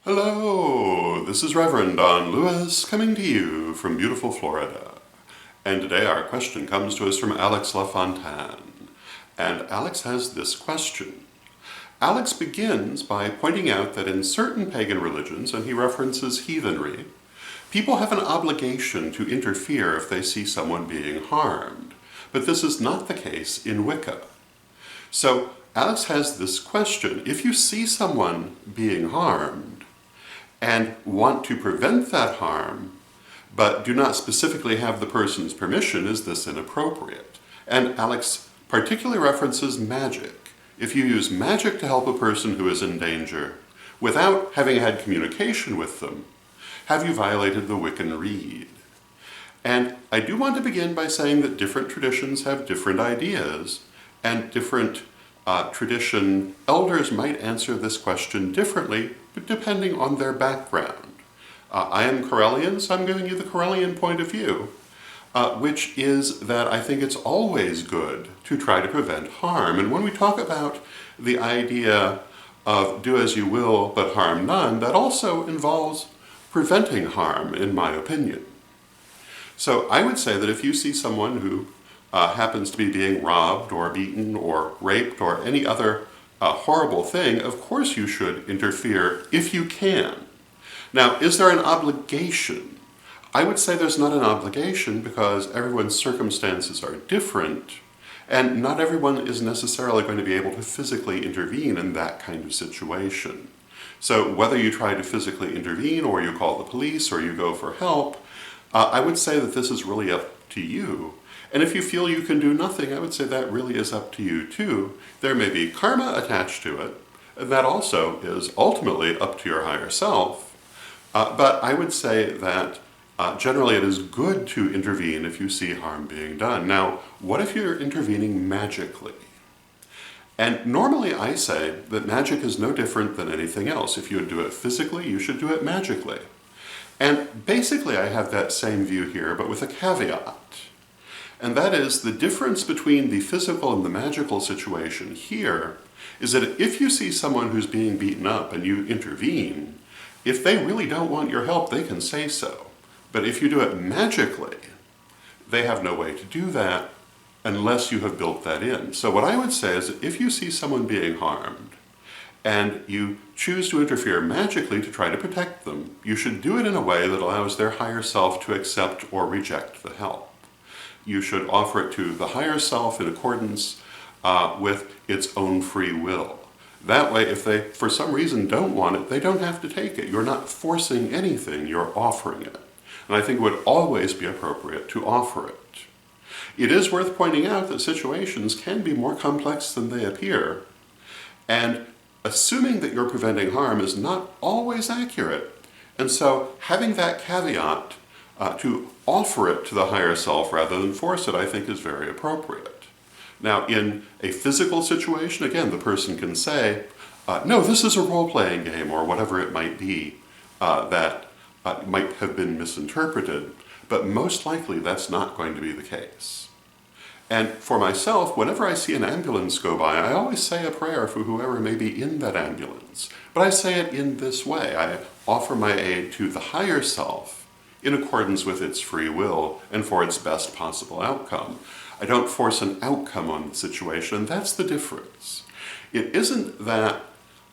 Hello, this is Reverend Don Lewis coming to you from beautiful Florida. And today our question comes to us from Alex LaFountain. And Alex has this question. Alex begins by pointing out that in certain pagan religions, and he references heathenry, people have an obligation to interfere if they see someone being harmed. But this is not the case in Wicca. So Alex has this question. If you see someone being harmed, and want to prevent that harm, but do not specifically have the person's permission, is this inappropriate? And Alex particularly references magic. If you use magic to help a person who is in danger, without having had communication with them, have you violated the Wiccan rede? And I do want to begin by saying that different traditions have different ideas, and different tradition elders might answer this question differently, depending on their background. I am Correllian, so I'm giving you the Correllian point of view, which is that I think it's always good to try to prevent harm. And when we talk about the idea of do as you will but harm none, that also involves preventing harm, in my opinion. So I would say that if you see someone who happens to be being robbed or beaten or raped or any other horrible thing, of course you should interfere if you can. Now, is there an obligation? I would say there's not an obligation because everyone's circumstances are different, and not everyone is necessarily going to be able to physically intervene in that kind of situation. So whether you try to physically intervene or you call the police or you go for help, I would say that this is really up to you. And if you feel you can do nothing, I would say that really is up to you too. There may be karma attached to it, and that also is ultimately up to your higher self. But I would say that generally it is good to intervene if you see harm being done. Now, what if you're intervening magically? And normally I say that magic is no different than anything else. If you do it physically, you should do it magically. And basically I have that same view here, but with a caveat. And that is the difference between the physical and the magical situation here is that if you see someone who's being beaten up and you intervene, if they really don't want your help, they can say so. But if you do it magically, they have no way to do that unless you have built that in. So what I would say is that if you see someone being harmed and you choose to interfere magically to try to protect them, you should do it in a way that allows their higher self to accept or reject the help. You should offer it to the higher self in accordance with its own free will. That way, if they, for some reason, don't want it, they don't have to take it. You're not forcing anything, you're offering it. And I think it would always be appropriate to offer it. It is worth pointing out that situations can be more complex than they appear, and assuming that you're preventing harm is not always accurate. And so having that caveat to offer it to the higher self rather than force it, I think is very appropriate. Now, in a physical situation, again, the person can say, no, this is a role-playing game, or whatever it might be that might have been misinterpreted, but most likely that's not going to be the case. And for myself, whenever I see an ambulance go by, I always say a prayer for whoever may be in that ambulance. But I say it in this way. I offer my aid to the higher self in accordance with its free will and for its best possible outcome. I don't force an outcome on the situation, and that's the difference. It isn't that,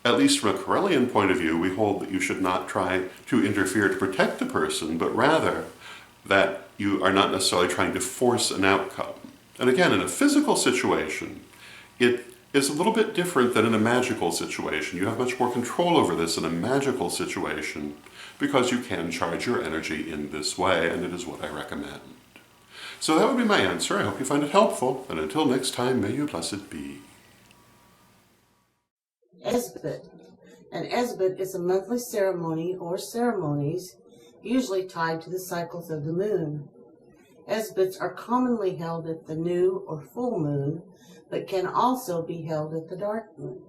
at least from a Correllian point of view, we hold that you should not try to interfere to protect a person, but rather that you are not necessarily trying to force an outcome. And again, in a physical situation, it is a little bit different than in a magical situation. You have much more control over this in a magical situation because you can charge your energy in this way, and it is what I recommend. So that would be my answer. I hope you find it helpful, and until next time, may you blessed be. Esbat. An Esbat is a monthly ceremony or ceremonies usually tied to the cycles of the moon. Esbats are commonly held at the new or full moon, but can also be held at the dark moon.